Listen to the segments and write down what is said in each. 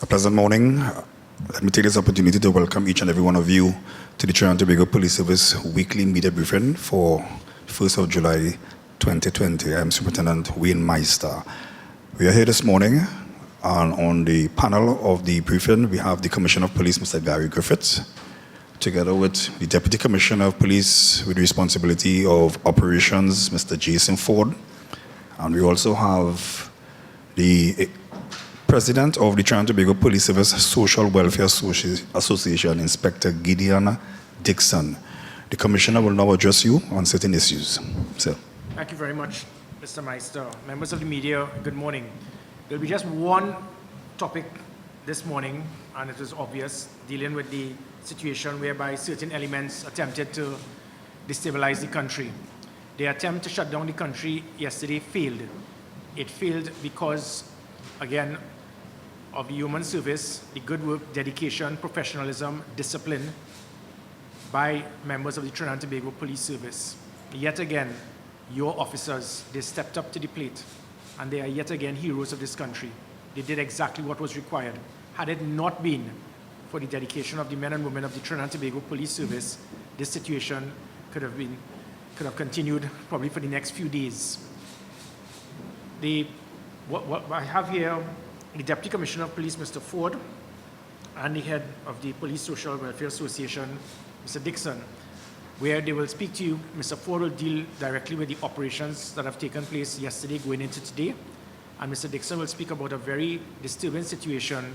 A pleasant morning. Let me take this opportunity to welcome each and every one of you to the Trinidad and Tobago Police Service weekly media briefing for 1st of July 2020. I'm Superintendent Wayne Meister. We are here this morning, and on the panel of the briefing, we have the Commissioner of Police, Mr. Gary Griffith, together with the Deputy Commissioner of Police with responsibility of operations, Mr. Jayson Forde, and we also have the President of the Trinidad and Tobago Police Service Social Welfare Association, Inspector Gideon Dickson. The Commissioner will now address you on certain issues. Sir. Thank you very much, Mr. Meister. Members of the media, good morning. There will be just one topic this morning, and it is obvious, dealing with the situation whereby certain elements attempted to destabilize the country. The attempt to shut down the country yesterday failed. It failed because, again, of the human service, the good work, dedication, professionalism, discipline by members of the Trinidad and Tobago Police Service. Yet again, your officers, they stepped up to the plate, and they are yet again heroes of this country. They did exactly what was required. Had it not been for the dedication of the men and women of the Trinidad and Tobago Police Service, this situation could have continued probably for the next few days. What I have here, the Deputy Commissioner of Police, Mr. Forde, and the head of the Police Social Welfare Association, Mr. Dickson, where they will speak to you. Mr. Forde will deal directly with the operations that have taken place yesterday going into today, and Mr. Dickson will speak about a very disturbing situation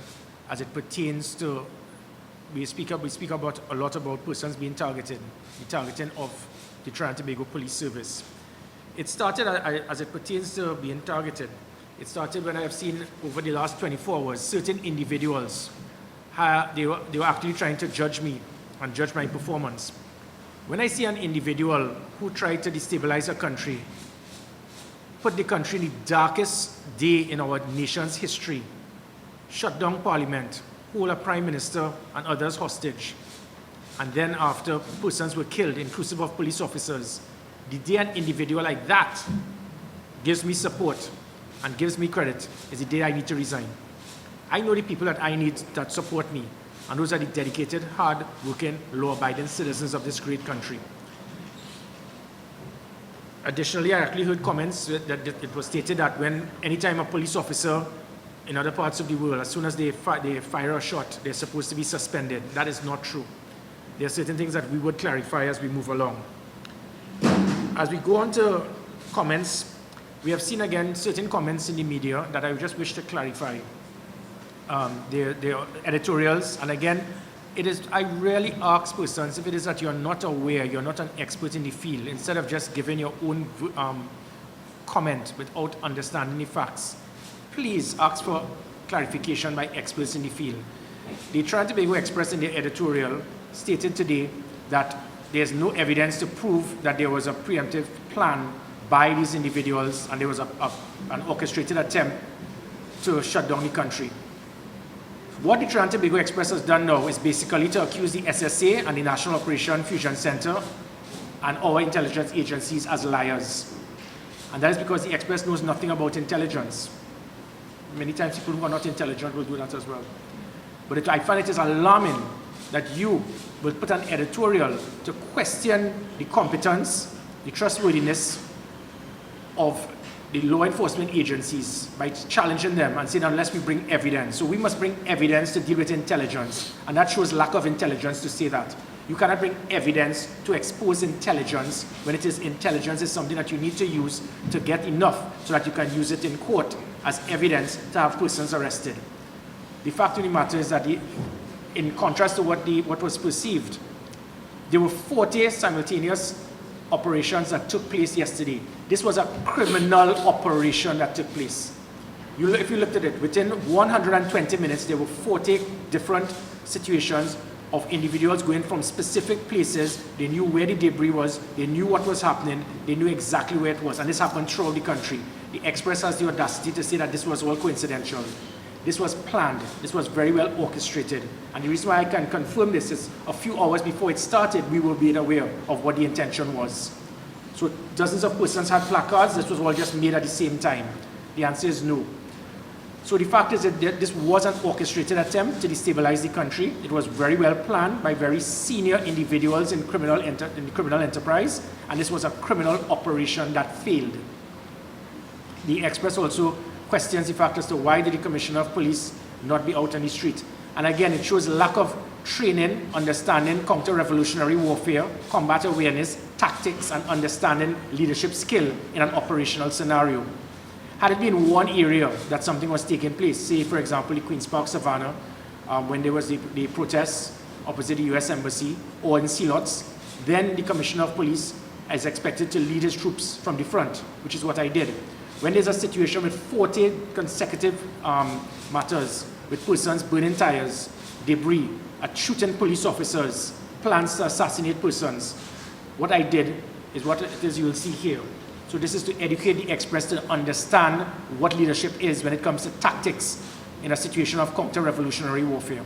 as it pertains to, we speak about a lot about persons being targeted, the targeting of the Trinidad and Tobago Police Service. It started as it pertains to being targeted. It started when I have seen over the last 24 hours, certain individuals, they were actually trying to judge me and judge my performance. When I see an individual who tried to destabilize a country, put the country in the darkest day in our nation's history, shut down parliament, hold a prime minister and others hostage, and then after persons were killed, inclusive of police officers, the day an individual like that gives me support and gives me credit is the day I need to resign. I know the people that I need that support me, and those are the dedicated, hard-working, law-abiding citizens of this great country. Additionally, I actually heard comments that it was stated that when anytime a police officer in other parts of the world, as soon as they fire a shot, they're supposed to be suspended. That is not true. There are certain things that we would clarify as we move along. As we go on to comments, we have seen again certain comments in the media that I just wish to clarify. The editorials, and again, I really ask persons, if it is that you're not aware, you're not an expert in the field, instead of just giving your own comment without understanding the facts, please ask for clarification by experts in the field. The Trinidad and Tobago Express in their editorial stated today that there's no evidence to prove that there was a preemptive plan by these individuals and there was an orchestrated attempt to shut down the country. What the Trinidad and Tobago Express has done now is basically to accuse the SSA and the National Operation Fusion Center and our intelligence agencies as liars. And that is because the Express knows nothing about intelligence. Many times people who are not intelligent will do that as well. But I find it is alarming that you will put an editorial to question the competence, the trustworthiness of the law enforcement agencies by challenging them and saying unless we bring evidence. So we must bring evidence to deal with intelligence, and that shows lack of intelligence to say that. You cannot bring evidence to expose intelligence when it is intelligence is something that you need to use to get enough so that you can use it in court as evidence to have persons arrested. The fact of the matter is that in contrast to what was perceived, there were 40 simultaneous operations that took place yesterday. This was a criminal operation that took place. If you looked at it, within 120 minutes, there were 40 different situations of individuals going from specific places. They knew where the debris was, they knew what was happening, they knew exactly where it was, and this happened throughout the country. The Express has the audacity to say that this was all coincidental. This was planned, this was very well orchestrated. And the reason why I can confirm this is a few hours before it started, we were being aware of what the intention was. So dozens of persons had placards, this was all just made at the same time. The answer is no. So the fact is that this was an orchestrated attempt to destabilize the country. It was very well planned by very senior individuals in the criminal enterprise, and this was a criminal operation that failed. The Express also questions the fact as to why did the Commissioner of Police not be out on the street. And again, it shows lack of training, understanding counter-revolutionary warfare, combat awareness, tactics, and understanding leadership skill in an operational scenario. Had it been one area that something was taking place, say, for example, the Queen's Park Savannah, when there was the protests opposite the US Embassy, or in Sealots, then the Commissioner of Police is expected to lead his troops from the front, which is what I did. When there's a situation with 40 consecutive matters, with persons burning tires, debris, shooting police officers, plans to assassinate persons, what I did is what it is you will see here. So this is to educate the Express to understand what leadership is when it comes to tactics in a situation of counter-revolutionary warfare.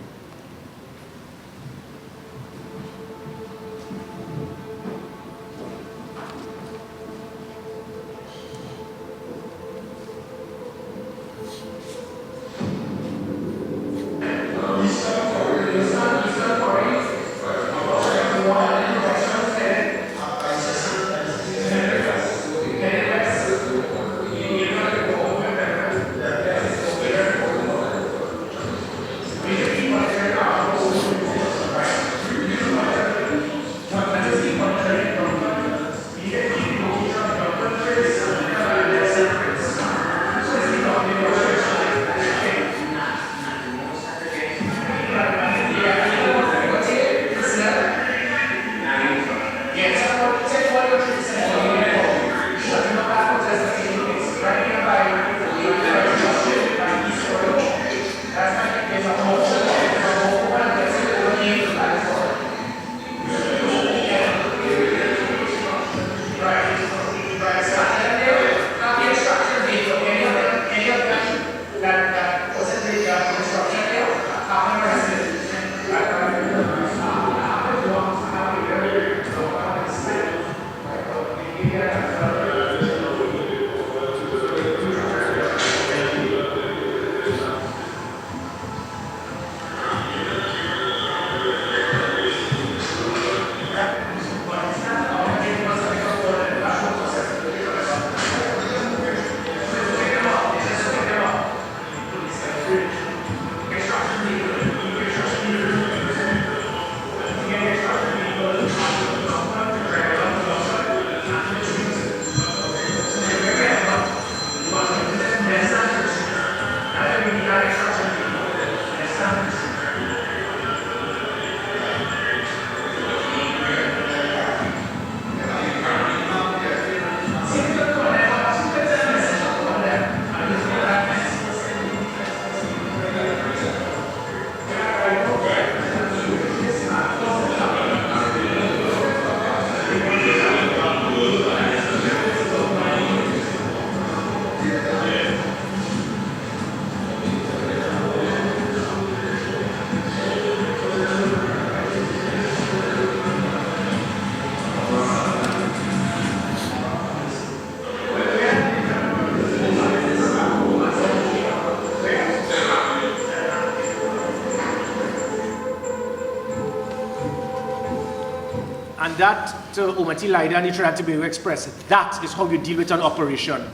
And that, to Omati Laida and the Trinidad and Tobago Express, that is how you deal with an operation.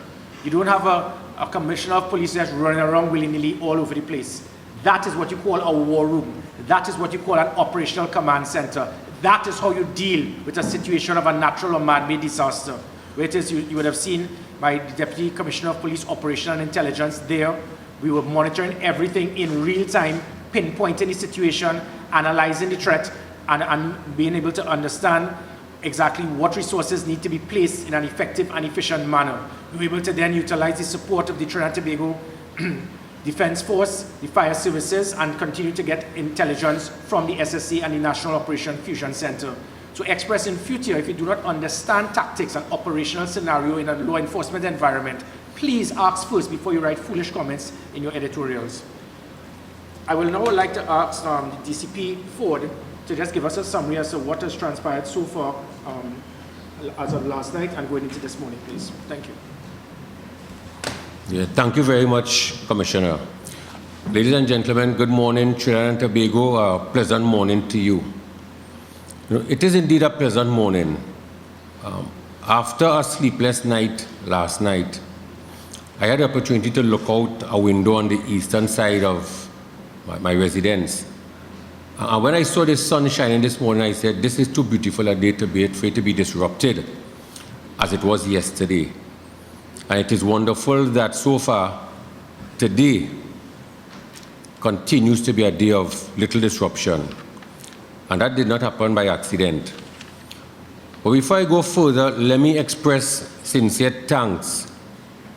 You don't have a commissioner of police that's running around willy-nilly all over the place. That is what you call a war room. That is what you call an operational command center. That is how you deal with a situation of a natural or man-made disaster. Where it is, you would have seen my Deputy Commissioner of Police Operation and Intelligence there. We were monitoring everything in real time, pinpointing the situation, analyzing the threat, and being able to understand exactly what resources need to be placed in an effective and efficient manner. We were able to then utilize the support of the Trinidad and Tobago Defense Force, the fire services, and continue to get intelligence from the SSC and the National Operation Fusion Center. So Express, in future, if you do not understand tactics and operational scenario in a law enforcement environment, please ask first before you write foolish comments in your editorials. I will now like to ask the DCP Forde to just give us a summary as to what has transpired so far as of last night and going into this morning, please. Thank you. Yeah, thank you very much, Commissioner. Ladies and gentlemen, good morning, Trinidad and Tobago. A pleasant morning to you. It is indeed a pleasant morning. After a sleepless night last night, I had the opportunity to look out a window on the eastern side of my residence. And when I saw the sun shining this morning, I said, this is too beautiful a day for it to be disrupted as it was yesterday. And it is wonderful that so far, today continues to be a day of little disruption. And that did not happen by accident. But before I go further, let me express sincere thanks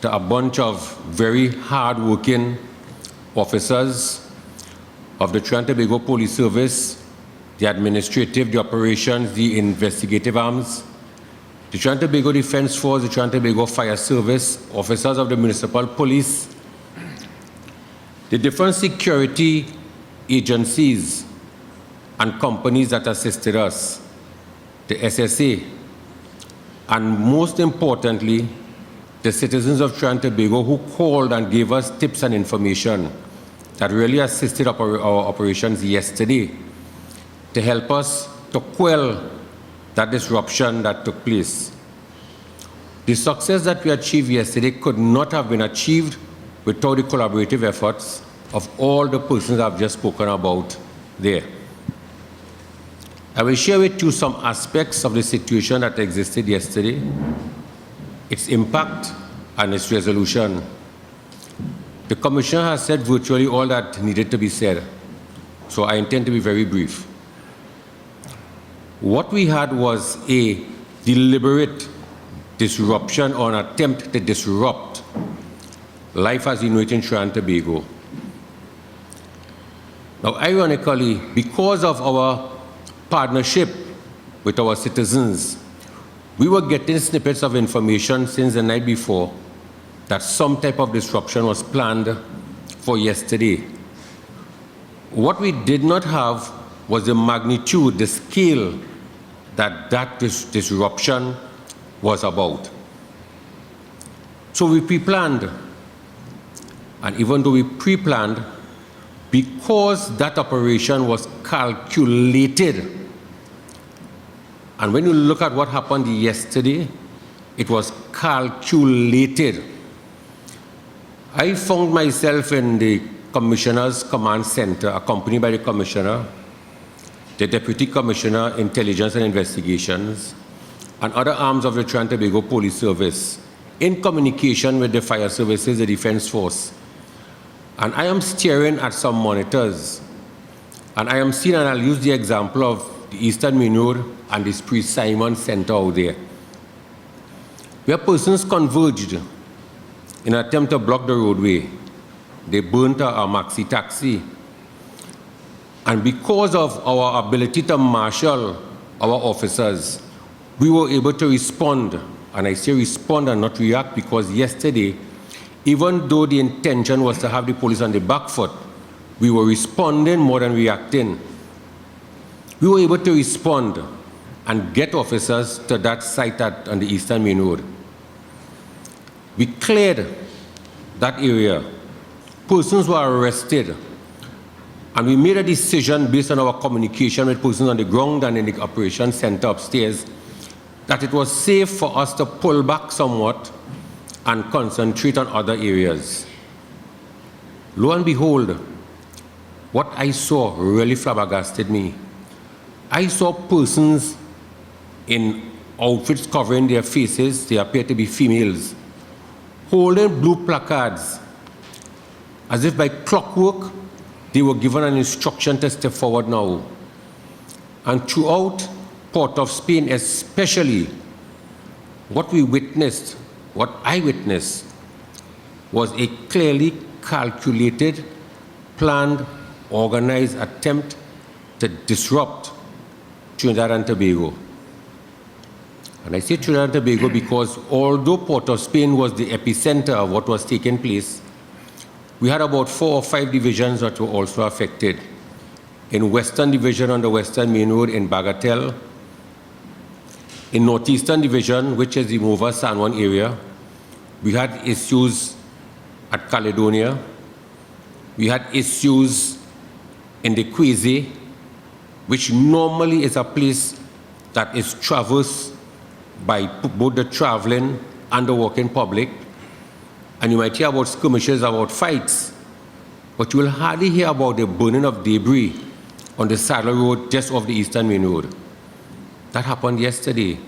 to a bunch of very hard-working officers of the Trinidad and Tobago Police Service, the administrative, the operations, the investigative arms, the Trinidad and Tobago Defense Force, the Trinidad and Tobago Fire Service, officers of the municipal police, the different security agencies and companies that assisted us, the SSA, and most importantly, the citizens of Trinidad and Tobago who called and gave us tips and information that really assisted our operations yesterday to help us to quell that disruption that took place. The success that we achieved yesterday could not have been achieved without the collaborative efforts of all the persons I've just spoken about there. I will share with you some aspects of the situation that existed yesterday, its impact and its resolution. The Commissioner has said virtually all that needed to be said, so I intend to be very brief. What we had was a deliberate disruption or an attempt to disrupt life as we know it in Trinidad and Tobago. Now, ironically, because of our partnership with our citizens, we were getting snippets of information since the night before that some type of disruption was planned for yesterday. What we did not have was the magnitude, the scale that disruption was about. So we pre-planned, and even though we pre-planned, because that operation was calculated, and when you look at what happened yesterday, it was calculated. I found myself in the Commissioner's Command Center, accompanied by the Commissioner, the Deputy Commissioner, Intelligence and Investigations, and other arms of the Trinidad and Tobago Police Service, in communication with the Fire Services, the Defense Force. And I am staring at some monitors, and I am seeing, and I'll use the example of the Eastern Main Road and the Priest Simon Center out there, where persons converged in an attempt to block the roadway. They burnt a maxi taxi. And because of our ability to marshal our officers, we were able to respond. And I say respond and not react, because yesterday, even though the intention was to have the police on the back foot, we were responding more than reacting. We were able to respond and get officers to that site on the Eastern Main Road. We cleared that area. Persons were arrested. And we made a decision based on our communication with persons on the ground and in the operations center upstairs that it was safe for us to pull back somewhat and concentrate on other areas. Lo and behold, what I saw really flabbergasted me. I saw persons in outfits covering their faces, they appear to be females, holding blue placards, as if by clockwork, they were given an instruction to step forward now. And throughout Port of Spain especially, what we witnessed, what I witnessed, was a clearly calculated, planned, organized attempt to disrupt Trinidad and Tobago. And I say Trinidad and Tobago because although Port of Spain was the epicenter of what was taking place, we had about 4 or 5 divisions that were also affected. In Western Division on the Western Main Road in Bagatelle, in Northeastern Division, which is the Mova San Juan area, we had issues at Caledonia. We had issues in the Quasi, which normally is a place that is traversed by both the traveling and the walking public. And you might hear about skirmishes, about fights, but you will hardly hear about the burning of debris on the Saddle Road just off the Eastern Main Road. That happened yesterday.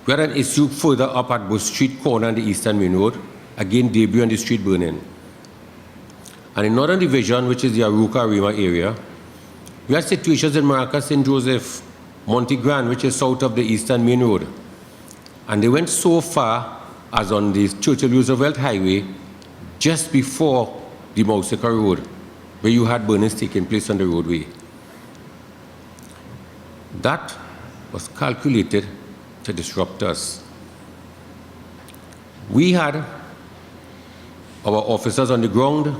We had an issue further up at Bush Street corner on the Eastern Main Road, again debris on the street burning. And in Northern Division, which is the Aruka Rima area, we had situations in Maracas, St. Joseph, Monte Grande, which is south of the Eastern Main Road. And they went so far as on the Churchill Roosevelt Highway, just before the Mausica Road, where you had burnings taking place on the roadway. That was calculated to disrupt us. We had our officers on the ground.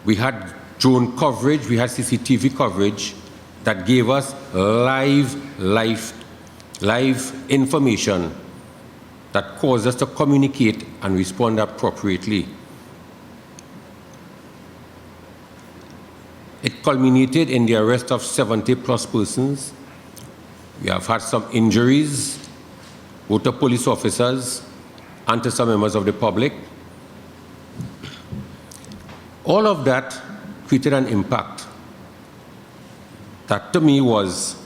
We had drone coverage, we had CCTV coverage that gave us live information that caused us to communicate and respond appropriately. It culminated in the arrest of 70+ persons. We have had some injuries, both to police officers and to some members of the public. All of that created an impact that to me was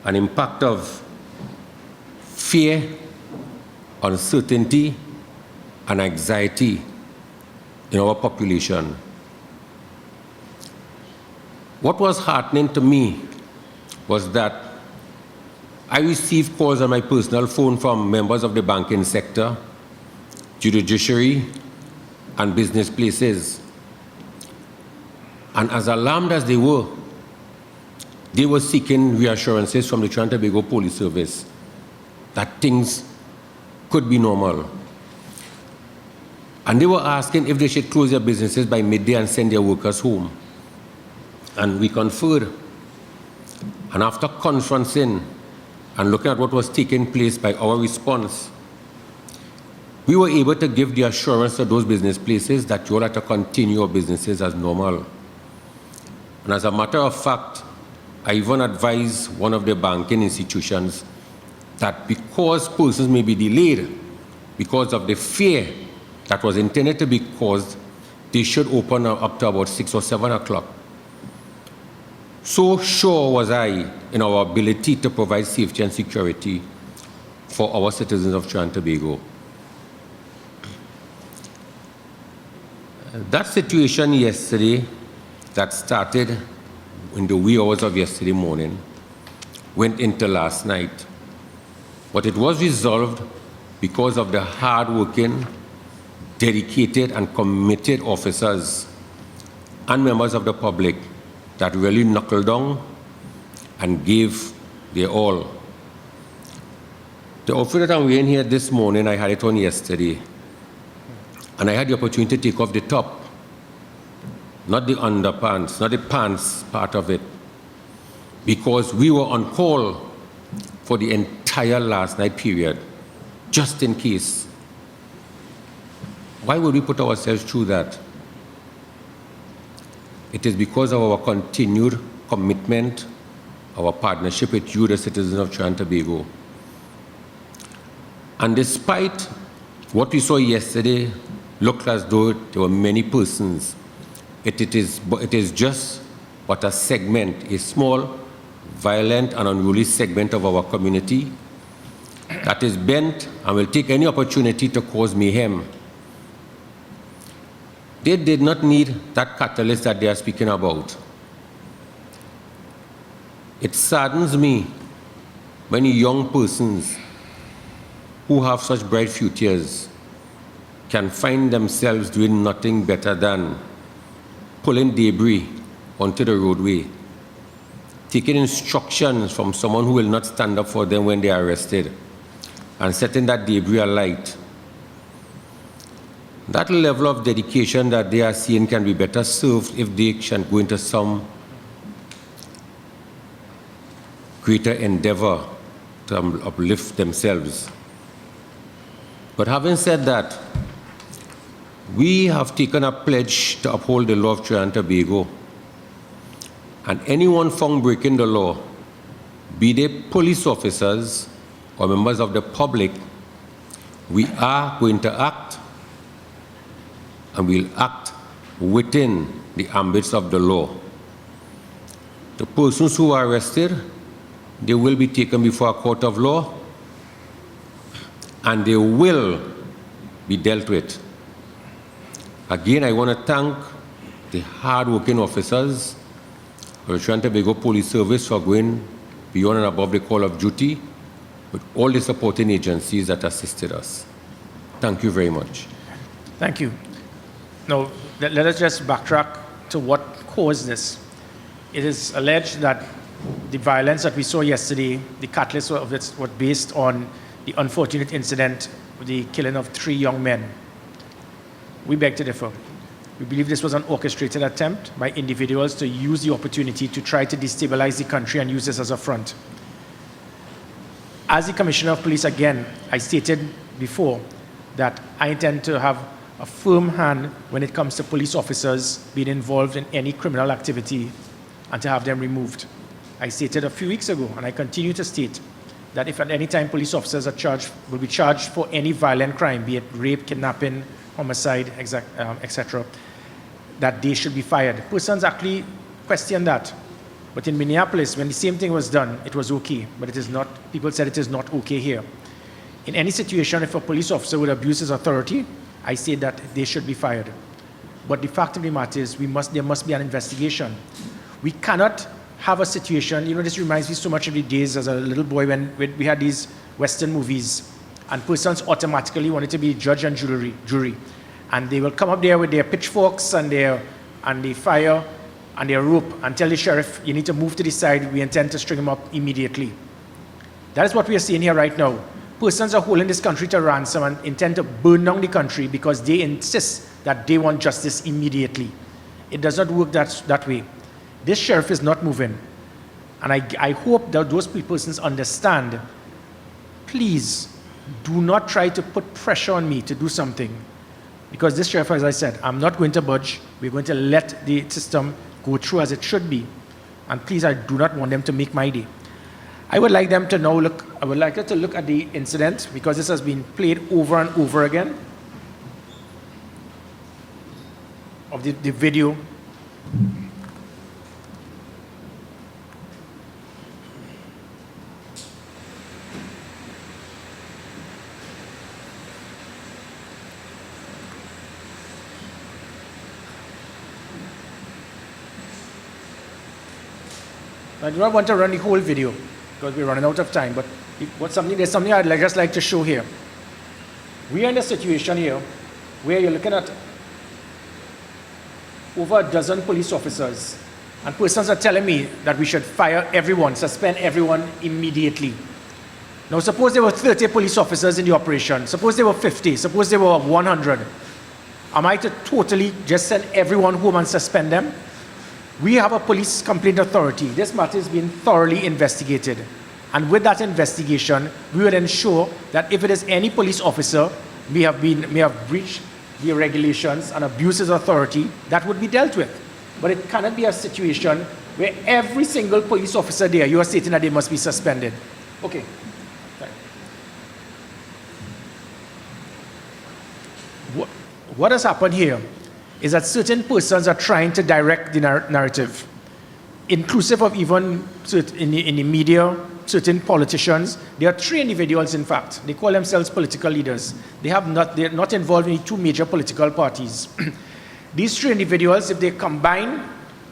an impact of fear, uncertainty, and anxiety in our population. What was heartening to me was that I received calls on my personal phone from members of the banking sector, judiciary, and business places. And as alarmed as they were seeking reassurances from the Trinidad and Tobago Police Service that things could be normal. And they were asking if they should close their businesses by midday and send their workers home. And we conferred. And after conferencing and looking at what was taking place by our response, we were able to give the assurance to those business places that you all have to continue your businesses as normal. And as a matter of fact, I even advised one of the banking institutions that because persons may be delayed because of the fear that was intended to be caused, they should open up to about 6 or 7 o'clock. So sure was I in our ability to provide safety and security for our citizens of Trinidad and Tobago. That situation yesterday that started in the wee hours of yesterday morning went into last night. But it was resolved because of the hard-working, dedicated, and committed officers and members of the public that really knuckled down and gave their all. The outfit that I'm wearing here this morning, I had it on yesterday. And I had the opportunity to take off the top, not the underpants, not the pants part of it, because we were on call for the entire last night period, just in case. Why would we put ourselves through that? It is because of our continued commitment, our partnership with you, the citizens of Trinidad and Tobago. And despite what we saw yesterday, looked as though there were many persons, it is just but a segment, a small, violent, and unruly segment of our community that is bent and will take any opportunity to cause mayhem. They did not need that catalyst that they are speaking about. It saddens me when young persons who have such bright futures can find themselves doing nothing better than pulling debris onto the roadway, taking instructions from someone who will not stand up for them when they are arrested, and setting that debris alight. That level of dedication that they are seeing can be better served if they can go into some greater endeavor to uplift themselves. But having said that, We have taken a pledge to uphold the law of Trinidad and Tobago, and anyone found breaking the law, be they police officers or members of the public, we are going to act, and we'll act within the ambits of the law. The persons who are arrested, they will be taken before a court of law, and they will be dealt with. Again, I want to thank the hard-working officers of the Trinidad and Tobago Police Service for going beyond and above the call of duty, with all the supporting agencies that assisted us. Thank you very much. Thank you. Now, let us just backtrack to what caused this. It is alleged that the violence that we saw yesterday, the catalyst of it was based on the unfortunate incident with the killing of 3 young men. We beg to differ. We believe this was an orchestrated attempt by individuals to use the opportunity to try to destabilize the country and use this as a front. As the Commissioner of Police, again, I stated before that I intend to have a firm hand when it comes to police officers being involved in any criminal activity and to have them removed. I stated a few weeks ago, and I continue to state, that if at any time police officers will be charged for any violent crime, be it rape, kidnapping, homicide, etc., that they should be fired. Persons actually question that. But in Minneapolis, when the same thing was done, it was okay. But it is not, people said it is not okay here. In any situation, if a police officer would abuse his authority, I say that they should be fired. But the fact of the matter is, there must be an investigation. We cannot have a situation, this reminds me so much of the days as a little boy when we had these Western movies, and persons automatically wanted to be judge and jury. And they will come up there with their pitchforks and the fire and their rope and tell the sheriff, you need to move to the side, we intend to string him up immediately. That is what we are seeing here right now. Persons are holding this country to ransom and intend to burn down the country because they insist that they want justice immediately. It does not work that way. This sheriff is not moving. And I hope that those persons understand, please do not try to put pressure on me to do something. Because this sheriff, as I said, I'm not going to budge. We're going to let the system go through as it should be. And please, I do not want them to make my day. I would like them to now I would like them to look at the incident, because this has been played over and over again, of the video. I do not want to run the whole video because we're running out of time, but there's something I'd just like to show here. We are in a situation here where you're looking at over a dozen police officers, and persons are telling me that we should fire everyone, suspend everyone immediately. Now, suppose there were 30 police officers in the operation. Suppose there were 50. Suppose there were 100. Am I to totally just send everyone home and suspend them? We have a police complaint authority. This matter is being thoroughly investigated. And with that investigation, we would ensure that if it is any police officer may have breached the regulations and abused his authority, that would be dealt with. But it cannot be a situation where every single police officer there, you are stating that they must be suspended. Okay. What has happened here is that certain persons are trying to direct the narrative, inclusive of even in the media, certain politicians. There are 3 individuals, in fact. They call themselves political leaders. They're not involved in 2 major political parties. These 3 individuals, if they combine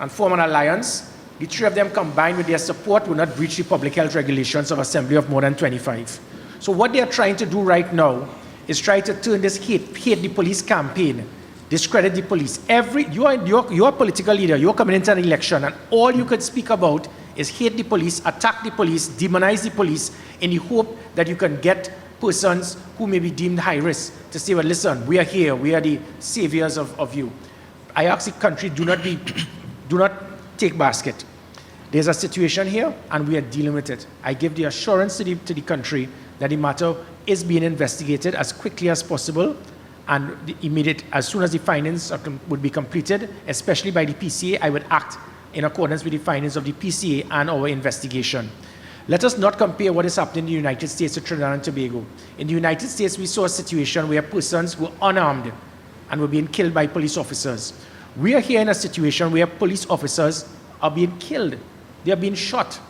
and form an alliance, the 3 of them combined with their support will not breach the public health regulations of assembly of more than 25. So what they are trying to do right now is try to turn this hate the police campaign, discredit the police. You're a political leader, you're coming into an election, and all you could speak about is hate the police, attack the police, demonize the police, in the hope that you can get persons who may be deemed high risk to say, well, listen, we are here, we are the saviors of you. I ask the country, do not take basket. There's a situation here, and we are dealing with it. I give the assurance to the country that the matter is being investigated as quickly as possible, and as soon as the findings would be completed, especially by the PCA, I would act in accordance with the findings of the PCA and our investigation. Let us not compare what is happening in the United States to Trinidad and Tobago. In the United States, we saw a situation where persons were unarmed and were being killed by police officers. We are here in a situation where police officers are being killed. They are being shot.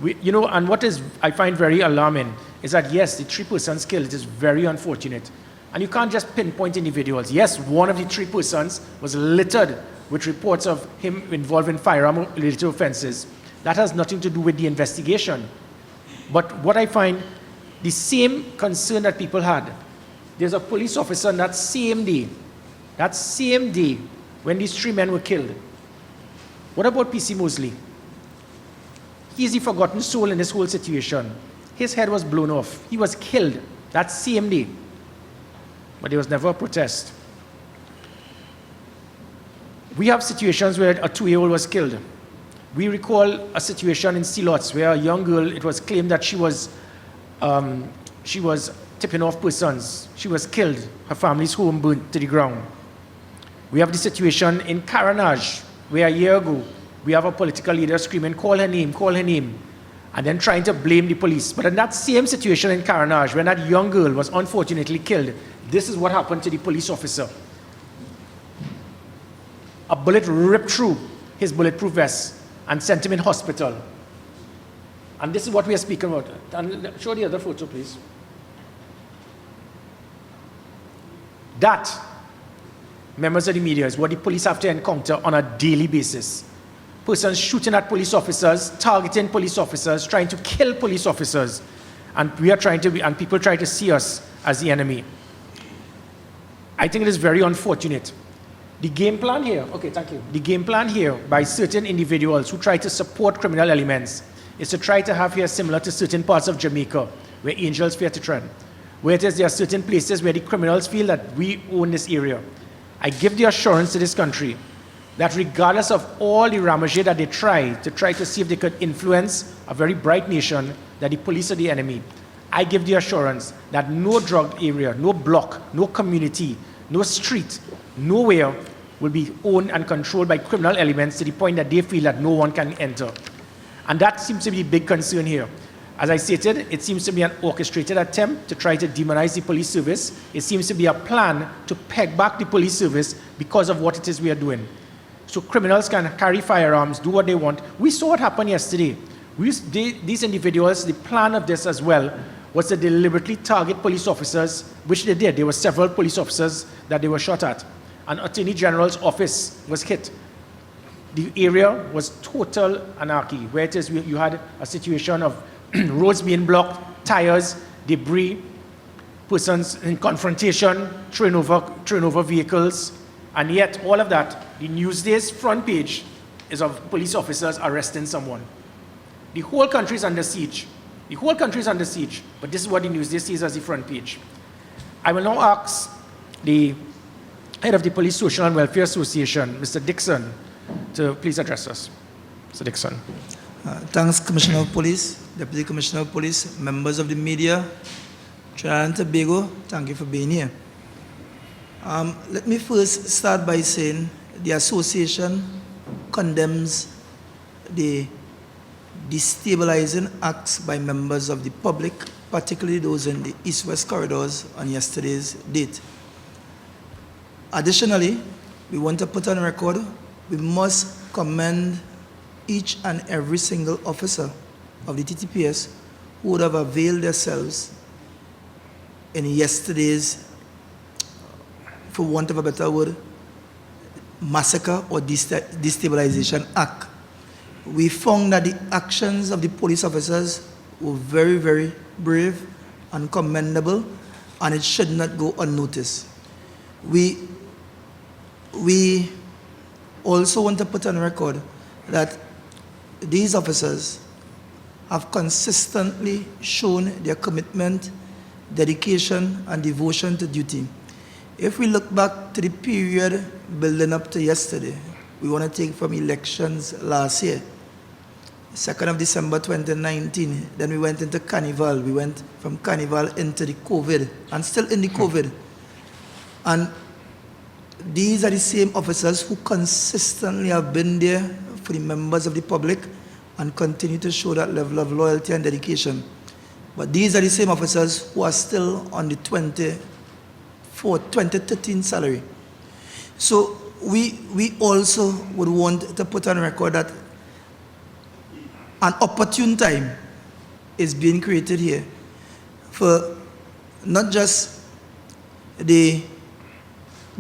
And what I find very alarming is that, yes, the 3 persons killed, it is very unfortunate. And you can't just pinpoint individuals. Yes, one of the 3 persons was littered with reports of him involved in firearm-related offenses. That has nothing to do with the investigation. But what I find, the same concern that people had, there's a police officer on that same day, when these 3 men were killed. What about PC Mosley? He is the forgotten soul in this whole situation. His head was blown off. He was killed that same day. But there was never a protest. We have situations where a 2-year-old was killed. We recall a situation in Sealots where a young girl, it was claimed that she was tipping off persons. She was killed. Her family's home burnt to the ground. We have the situation in Caranage, where a year ago, we have a political leader screaming, call her name, and then trying to blame the police. But in that same situation in Caranage, when that young girl was unfortunately killed, this is what happened to the police officer. A bullet ripped through his bulletproof vest and sent him in hospital. And this is what we are speaking about. And show the other photo, please. That, members of the media, is what the police have to encounter on a daily basis. Persons shooting at police officers, targeting police officers, trying to kill police officers, and people try to see us as the enemy. I think it is very unfortunate. The game plan here, okay, thank you. The game plan here by certain individuals who try to support criminal elements is to try to have here similar to certain parts of Jamaica where angels fear to tread. Where there are certain places where the criminals feel that we own this area. I give the assurance to this country that regardless of all the ramage that they try to see if they could influence a very bright nation, that the police are the enemy. I give the assurance that no drug area, no block, no community, no street, nowhere will be owned and controlled by criminal elements to the point that they feel that no one can enter. And that seems to be a big concern here. As I stated, it seems to be an orchestrated attempt to try to demonize the police service. It seems to be a plan to peg back the police service because of what it is we are doing. So criminals can carry firearms, do what they want. We saw what happened yesterday. These individuals, the plan of this as well was to deliberately target police officers, which they did. There were several police officers that they were shot at. An Attorney General's office was hit. The area was total anarchy, where it is you had a situation of roads being blocked, tires, debris, persons in confrontation, throwing over vehicles, and yet all of that, the Newsday's front page is of police officers arresting someone. The whole country is under siege. The whole country is under siege, but this is what the Newsday sees as the front page. I will now ask the head of the Police Social and Welfare Association, Mr. Dickson, to please address us. Mr. Dickson. Thanks, Commissioner of Police, Deputy Commissioner of Police, members of the media, Trinidad and Tobago, thank you for being here. Let me first start by saying the association condemns the destabilizing acts by members of the public, particularly those in the East-West corridors on yesterday's date. Additionally, we want to put on record, we must commend each and every single officer of the TTPS who would have availed themselves in yesterday's, for want of a better word, massacre or destabilization act. We found that the actions of the police officers were very, very brave and commendable, and it should not go unnoticed. We also want to put on record that these officers have consistently shown their commitment, dedication, and devotion to duty. If we look back to the period building up to yesterday, we want to take from elections last year, 2nd of December 2019, then we went into Carnival. We went from Carnival into the COVID, and still in the COVID. And these are the same officers who consistently have been there for the members of the public and continue to show that level of loyalty and dedication. But these are the same officers who are still on the 2013 salary. So we also would want to put on record that an opportune time is being created here for not just the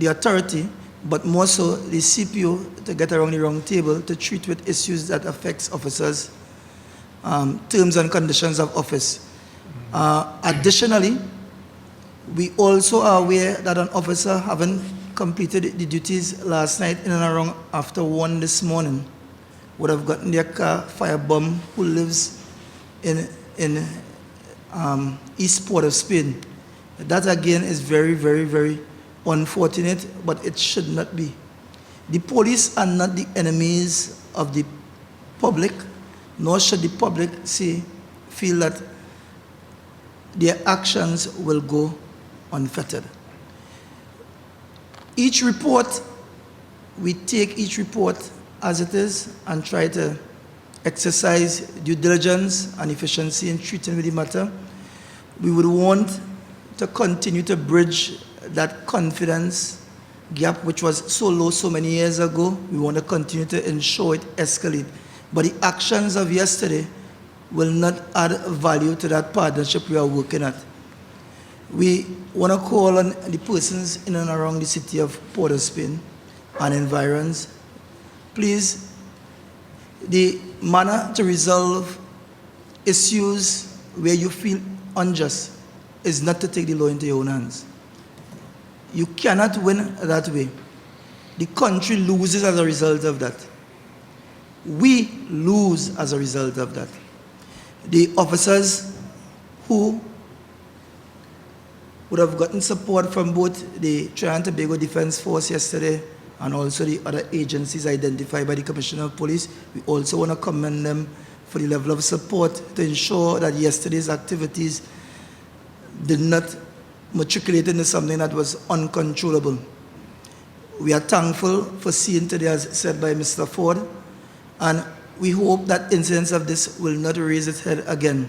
authority, but more so the CPO to get around the round table to treat with issues that affects officers, terms and conditions of office. Additionally, we also are aware that an officer having completed the duties last night in and around after 1 this morning would have gotten their car firebombed, who lives in East Port of Spain. That again is very, very, very unfortunate, but it should not be. The police are not the enemies of the public, nor should the public feel that their actions will go unfettered. Each report, we take each report as it is and try to exercise due diligence and efficiency in treating with the matter. We would want to continue to bridge that confidence gap, which was so low so many years ago. We want to continue to ensure it escalate. But the actions of yesterday will not add value to that partnership we are working at. We want to call on the persons in and around the city of Port of Spain and environs. Please, the manner to resolve issues where you feel unjust is not to take the law into your own hands. You cannot win that way. The country loses as a result of that. We lose as a result of that. The officers who would have gotten support from both the Trinidad and Tobago Defense Force yesterday and also the other agencies identified by the Commissioner of Police, we also want to commend them for the level of support to ensure that yesterday's activities did not matriculate into something that was uncontrollable. We are thankful for seeing today, as said by Mr. Forde, and we hope that incidents of this will not raise its head again.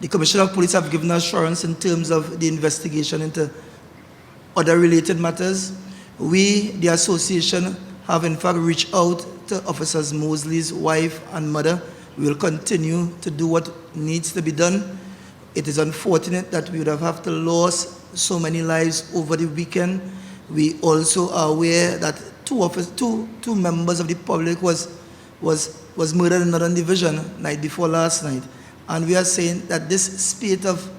The Commissioner of Police have given assurance in terms of the investigation into other related matters. We, the association, have in fact reached out to Officers Mosley's wife and mother. We will continue to do what needs to be done. It is unfortunate that we would have to lose so many lives over the weekend. We also are aware that two members of the public was murdered in Northern Division night before last night. And we are saying that this spate of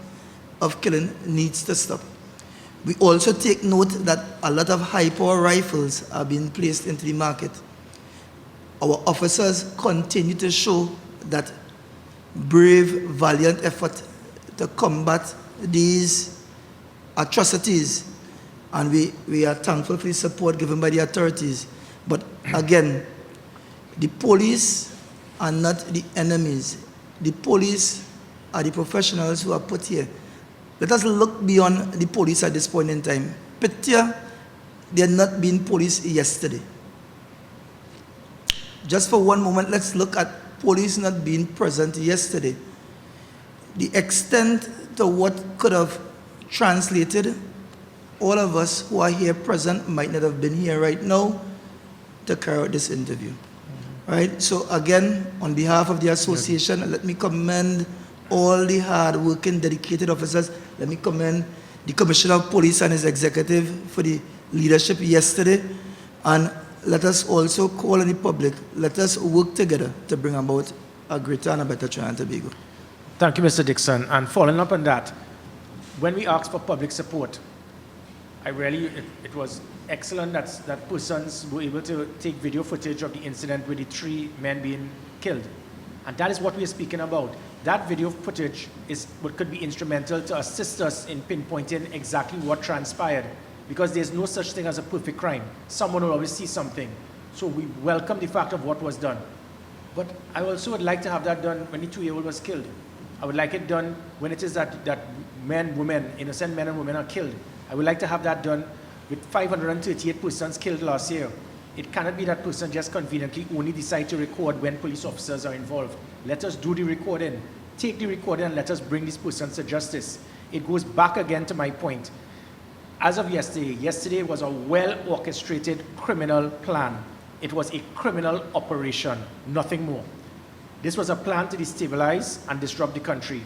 killing needs to stop. We also take note that a lot of high-power rifles are being placed into the market. Our officers continue to show that brave, valiant effort to combat these atrocities, and we are thankful for the support given by the authorities. But again, the police are not the enemies. The police are the professionals who are put here. Let us look beyond the police at this point in time. Petia, they are not being police yesterday. Just for one moment, let's look at police not being present yesterday. The extent to what could have translated, all of us who are here present might not have been here right now to carry out this interview. Right? So again, on behalf of the association, let me commend all the hard-working, dedicated officers. Let me commend the Commissioner of Police and his executive for the leadership yesterday. And let us also call on the public. Let us work together to bring about a greater and a better Trinidad and Tobago. Thank you, Mr. Dickson. And following up on that, when we asked for public support, it was excellent that persons were able to take video footage of the incident with the 3 men being killed. And that is what we are speaking about. That video footage is what could be instrumental to assist us in pinpointing exactly what transpired, because there's no such thing as a perfect crime. Someone will always see something. So we welcome the fact of what was done. But I also would like to have that done when the 2-year-old was killed. I would like it done when it is that men, women, innocent men and women are killed. I would like to have that done with 538 persons killed last year, it cannot be that person just conveniently only decide to record when police officers are involved. Let us do the recording. Take the recording and let us bring these persons to justice. It goes back again to my point. As of yesterday was a well-orchestrated criminal plan. It was a criminal operation, nothing more. This was a plan to destabilize and disrupt the country.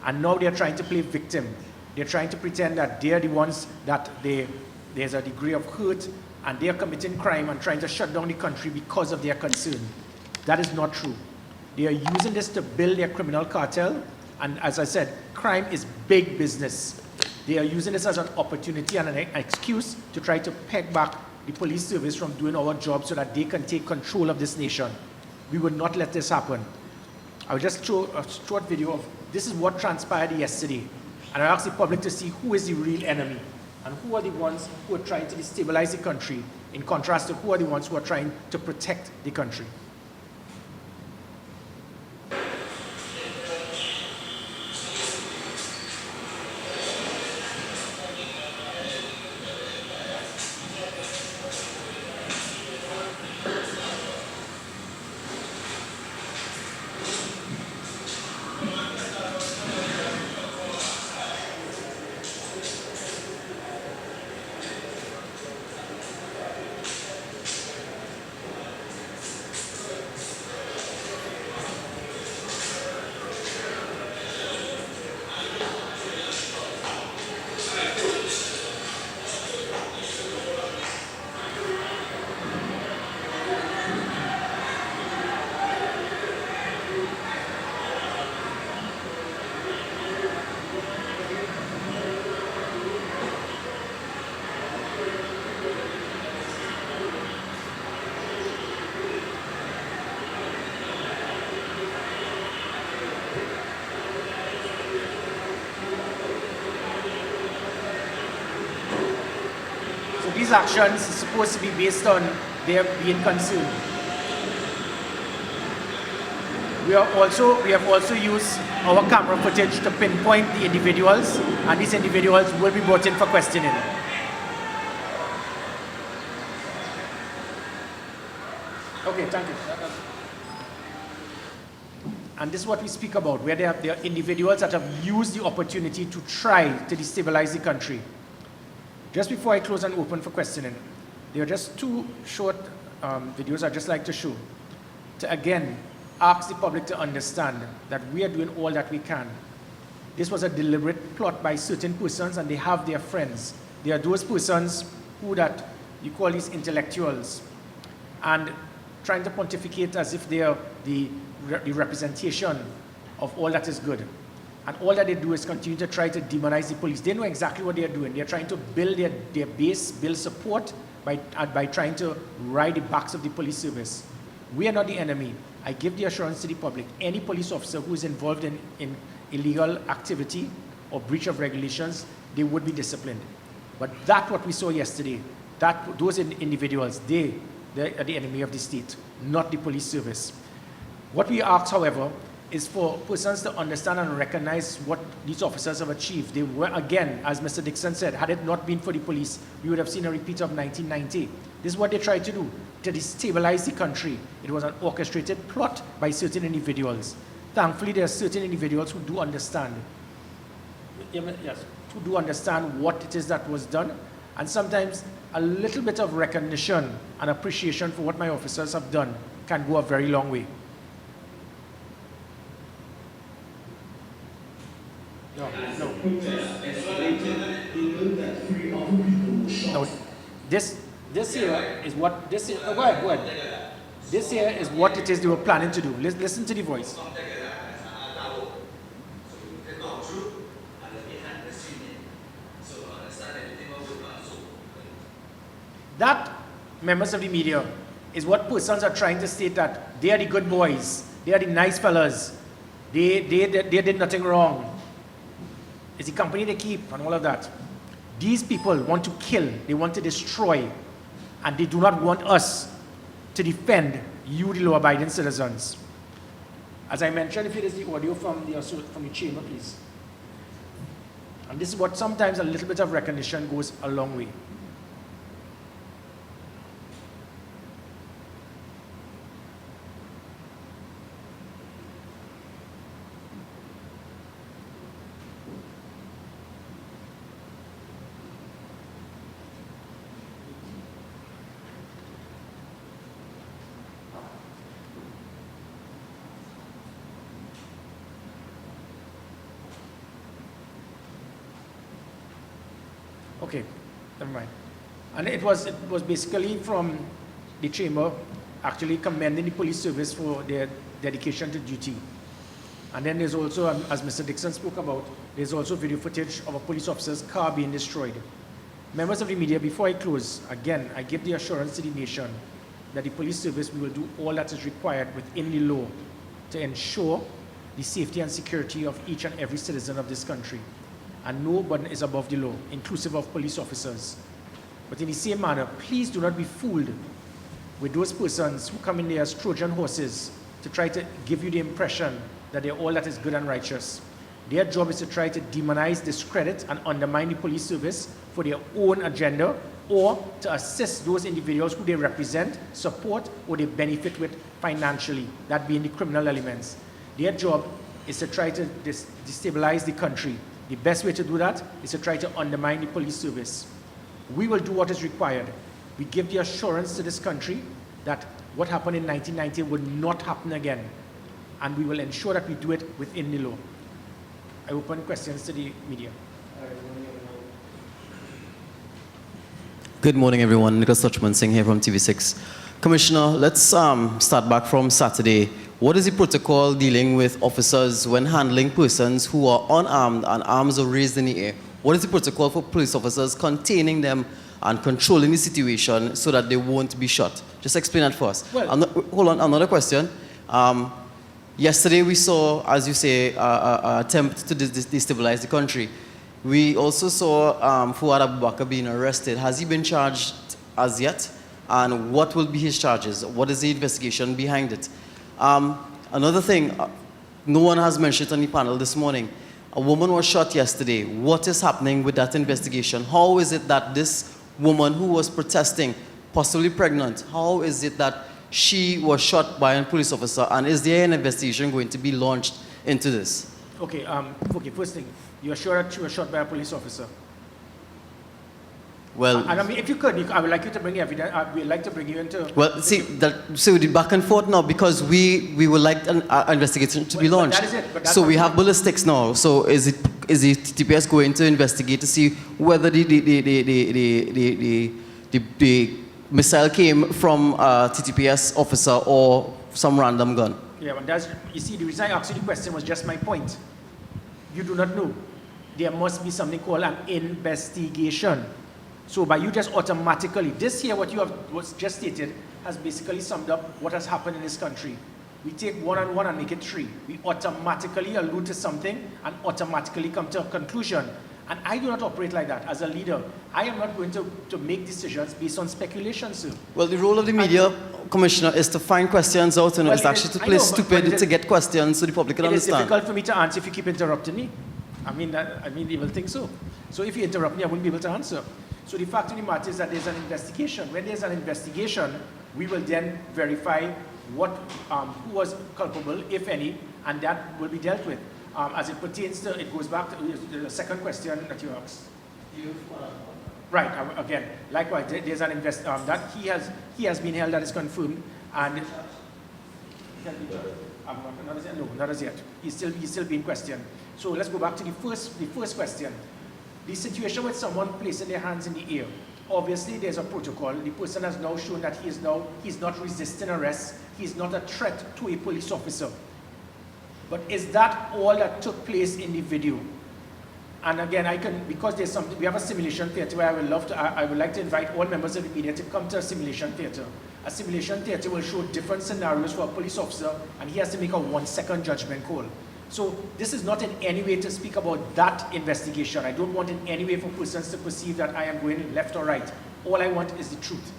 And now they're trying to play victim. They're trying to pretend that they're the ones that there's a degree of hurt and they're committing crime and trying to shut down the country because of their concern. That is not true. They are using this to build their criminal cartel, and as I said, crime is big business. They are using this as an opportunity and an excuse to try to peg back the police service from doing our job so that they can take control of this nation. We will not let this happen. I will just show a short video of this is what transpired yesterday. And I ask the public to see who is the real enemy and who are the ones who are trying to destabilize the country, in contrast to who are the ones who are trying to protect the country. These actions are supposed to be based on their being concerned. We have also used our camera footage to pinpoint the individuals, and these individuals will be brought in for questioning. Okay, thank you. And this is what we speak about, where there are individuals that have used the opportunity to try to destabilize the country. Just before I close and open for questioning, there are just two short videos I'd just like to show to, again, ask the public to understand that we are doing all that we can. This was a deliberate plot by certain persons, and they have their friends. They are those persons who that you call these intellectuals, and trying to pontificate as if they are the representation of all that is good. And all that they do is continue to try to demonize the police. They know exactly what they're doing. They're trying to build their base, build support by trying to ride the backs of the police service. We are not the enemy. I give the assurance to the public. Any police officer who is involved in illegal activity or breach of regulations, they would be disciplined. But that's what we saw yesterday. Those individuals, they are the enemy of the state, not the police service. What we ask, however, is for persons to understand and recognize what these officers have achieved. They were, again, as Mr. Dickson said, had it not been for the police, we would have seen a repeat of 1990. This is what they tried to do, to destabilize the country. It was an orchestrated plot by certain individuals. Thankfully, there are certain individuals who do understand. Yes, who do understand what it is that was done, and sometimes a little bit of recognition and appreciation for what my officers have done can go a very long way. No. This here is what this is. Go ahead. This here is what it is they were planning to do. Listen to the voice. That, members of the media, is what persons are trying to state that they are the good boys, they are the nice fellas, they did nothing wrong. It's the company they keep and all of that. These people want to kill, they want to destroy, and they do not want us to defend you, the law-abiding citizens. As I mentioned, if it is the audio from the chamber, please. And this is what sometimes a little bit of recognition goes a long way. Okay, never mind. And it was basically from the chamber actually commending the police service for their dedication to duty. And then there's also, as Mr. Dickson spoke about, there's also video footage of a police officer's car being destroyed. Members of the media, before I close, again, I give the assurance to the nation that the police service will do all that is required within the law to ensure the safety and security of each and every citizen of this country. And no one is above the law, inclusive of police officers. But in the same manner, please do not be fooled with those persons who come in there as Trojan horses to try to give you the impression that they're all that is good and righteous. Their job is to try to demonize, discredit, and undermine the police service for their own agenda, or to assist those individuals who they represent, support, or they benefit with financially, that being the criminal elements. Their job is to try to destabilize the country. The best way to do that is to try to undermine the police service. We will do what is required. We give the assurance to this country that what happened in 1990 would not happen again, and we will ensure that we do it within the law. I open questions to the media. Good morning, everyone. Nicholas Suchman Singh here from TV6. Commissioner, let's start back from Saturday. What is the protocol dealing with officers when handling persons who are unarmed and arms are raised in the air? What is the protocol for police officers containing them and controlling the situation so that they won't be shot? Just explain that for us. Well, hold on, another question. Yesterday we saw, as you say, an attempt to destabilize the country. We also saw Forde Abubakar being arrested. Has he been charged as yet? And what will be his charges? What is the investigation behind it? Another thing, no one has mentioned on the panel this morning. A woman was shot yesterday. What is happening with that investigation? How is it that this woman who was protesting, possibly pregnant, how is it that she was shot by a police officer? And is there an investigation going to be launched into this? Okay, first thing, you are sure that she was shot by a police officer? Well, and I mean, if you could, I would like you to bring evidence. We'd like to bring you into. Well, see, so the back and forth now, because we would like an investigation to be launched. That is it, but so we have ballistics now. So is the TTPS going to investigate to see whether the missile came from a TTPS officer or some random gun? Yeah, but that's, you see, the reason I asked you the question was just my point. You do not know. There must be something called an investigation. So by you just automatically, this here, what you have was just stated, has basically summed up what has happened in this country. We take one and one and make it three. We automatically allude to something and automatically come to a conclusion. And I do not operate like that. As a leader, I am not going to make decisions based on speculation, sir. Well, the role of the media, Commissioner, is to find questions out, and it's actually to play stupid to get questions so the public can understand. It's difficult for me to answer if you keep interrupting me. I mean, they will think so. So if you interrupt me, I wouldn't be able to answer. So the fact of the matter is that there's an investigation. When there's an investigation, we will then verify what, who was culpable, if any, and that will be dealt with. As it pertains to, it goes back to the second question that you asked. Right, again, likewise, there's an that he has been held, that is confirmed, and not as yet. He's still being questioned. So let's go back to the first question. The situation with someone placing their hands in the air. Obviously, there's a protocol. The person has now shown that he's not resisting arrest. He's not a threat to a police officer. But is that all that took place in the video? And again, because there's something, we have a simulation theater where I would like to invite all members of the media to come to a simulation theater. A simulation theater will show different scenarios for a police officer, and he has to make a 1-second judgment call. So this is not in any way to speak about that investigation. I don't want in any way for persons to perceive that I am going left or right. All I want is the truth.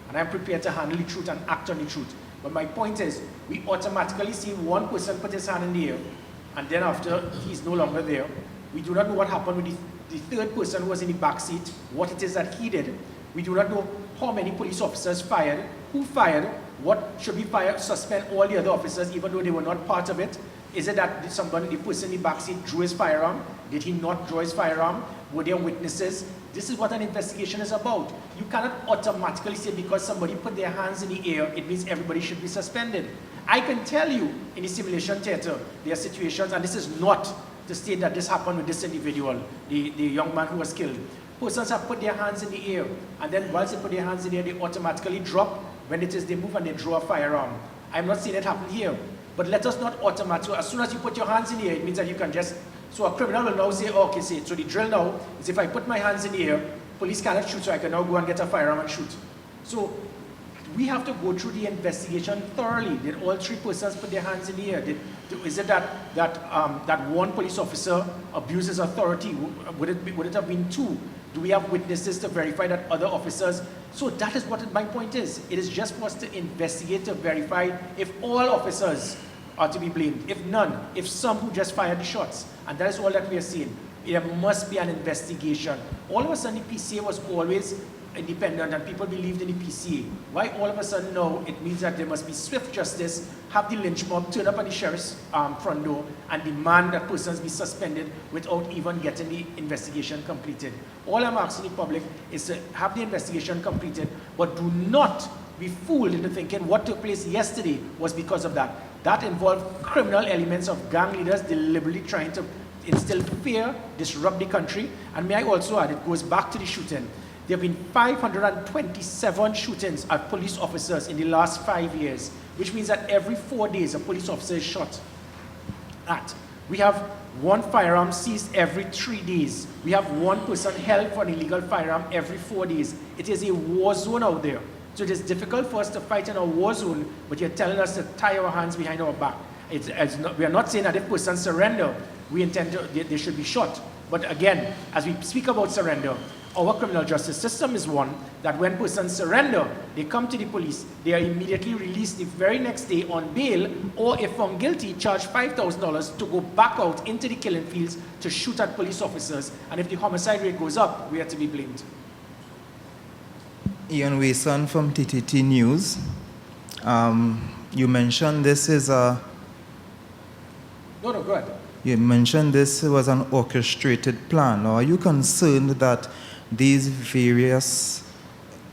And I'm prepared to handle the truth and act on the truth. But my point is, we automatically see one person put his hand in the air, and then after, he's no longer there. We do not know what happened with the third person who was in the back seat, what it is that he did. We do not know how many police officers fired, who fired, what should be fired, suspend all the other officers even though they were not part of it. Is it that the person in the backseat drew his firearm? Did he not draw his firearm? Were there witnesses? This is what an investigation is about. You cannot automatically say because somebody put their hands in the air, it means everybody should be suspended. I can tell you in the simulation theater, there are situations, and this is not to state that this happened with this individual, the young man who was killed. Persons have put their hands in the air, and then once they put their hands in the air, they automatically drop. When it is they move and they draw a firearm. I'm not saying it happened here, but let us not automatically, as soon as you put your hands in the air, it means that you can just, so a criminal will now say, oh, okay, so the drill now is if I put my hands in the air, police cannot shoot, so I can now go and get a firearm and shoot. So we have to go through the investigation thoroughly. Did all three persons put their hands in the air? Is it that one police officer abuses authority? Would it have been two? Do we have witnesses to verify that other officers? So that is what my point is. It is just for us to investigate, to verify if all officers are to be blamed, if none, if some who just fired the shots. And that is all that we are seeing. There must be an investigation. All of a sudden, the PCA was always independent and people believed in the PCA. Why all of a sudden now it means that there must be swift justice, have the lynch mob turn up on the sheriff's front door and demand that persons be suspended without even getting the investigation completed. All I'm asking the public is to have the investigation completed, but do not be fooled into thinking what took place yesterday was because of that. That involved criminal elements of gang leaders deliberately trying to instill fear, disrupt the country, and may I also add, it goes back to the shooting. There have been 527 shootings at police officers in the last 5 years, which means that every 4 days a police officer is shot at. We have one firearm seized every 3 days. We have one person held for an illegal firearm every 4 days. It is a war zone out there. So it is difficult for us to fight in a war zone, but you're telling us to tie our hands behind our back. We are not saying that if persons surrender, we intend they should be shot. But again, as we speak about surrender, our criminal justice system is one that when persons surrender, they come to the police, they are immediately released the very next day on bail, or if found guilty, charged $5,000 to go back out into the killing fields to shoot at police officers. And if the homicide rate goes up, we are to be blamed. Ian Jayson from TTT News. You mentioned this is a... No, go ahead. You mentioned this was an orchestrated plan. Or are you concerned that these various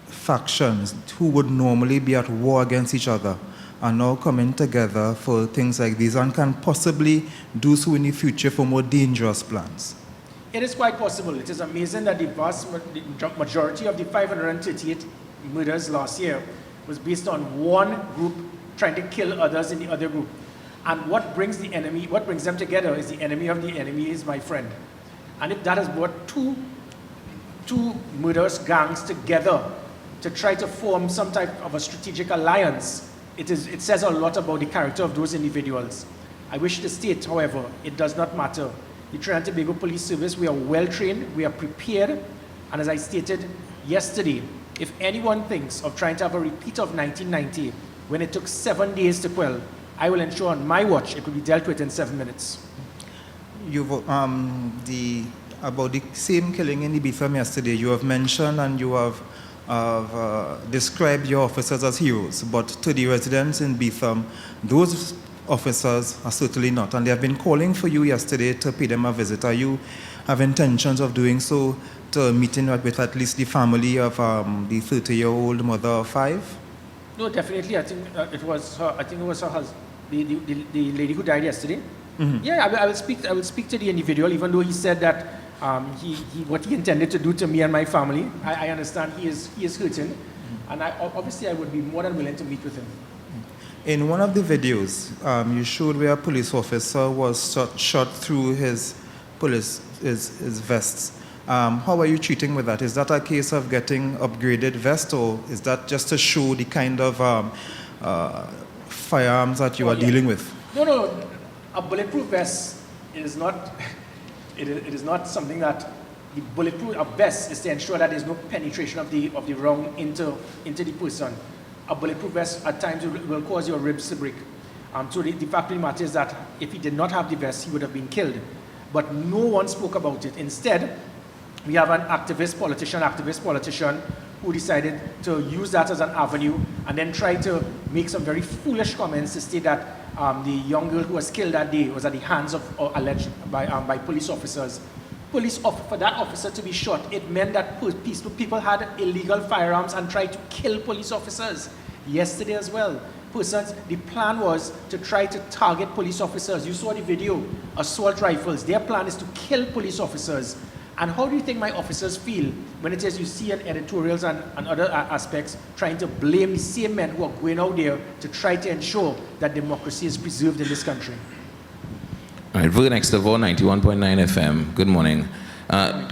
factions who would normally be at war against each other are now coming together for things like these and can possibly do so in the future for more dangerous plans? It is quite possible. It is amazing that the vast majority of the 538 murders last year was based on one group trying to kill others in the other group. And what brings them together is the enemy of the enemy is my friend. And if that has brought two murderous gangs together to try to form some type of a strategic alliance, it says a lot about the character of those individuals. I wish to state, however, it does not matter. The Trinidad and Tobago Police Service, we are well trained, we are prepared, and as I stated yesterday, if anyone thinks of trying to have a repeat of 1990, when it took 7 days to quell, I will ensure on my watch it will be dealt with in 7 minutes. You've, about the same killing in Ibiza yesterday, you have mentioned and you have described your officers as heroes, but to the residents in Ibiza, those officers are certainly not, and they have been calling for you yesterday to pay them a visit. Are you have intentions of doing so, to meeting with at least the family of the 30-year-old mother of 5? No, definitely. I think it was her. I think it was her husband, the lady who died yesterday. Mm-hmm. Yeah, I will speak to the individual, even though he said that what he intended to do to me and my family. I understand he is hurting, mm-hmm. And obviously I would be more than willing to meet with him. In one of the videos, you showed where a police officer was shot through his vests. How are you treating with that? Is that a case of getting upgraded vest, or is that just to show the kind of firearms that you are dealing with? No. A bulletproof vest is not. It is not something that the bulletproof vest is to ensure that there is no penetration of the round into the person. A bulletproof vest at times will cause your ribs to break. So the fact of the matter is that if he did not have the vest, he would have been killed. But no one spoke about it. Instead, we have an activist politician who decided to use that as an avenue and then try to make some very foolish comments to state that the young girl who was killed that day was at the hands of, or alleged by police officers. For that officer to be shot, it meant that people had illegal firearms and tried to kill police officers. Yesterday as well, the plan was to try to target police officers. You saw the video, assault rifles. Their plan is to kill police officers. And how do you think my officers feel when it is you see in editorials and other aspects trying to blame the same men who are going out there to try to ensure that democracy is preserved in this country? All right, Forde next to 91.9 FM. Good morning.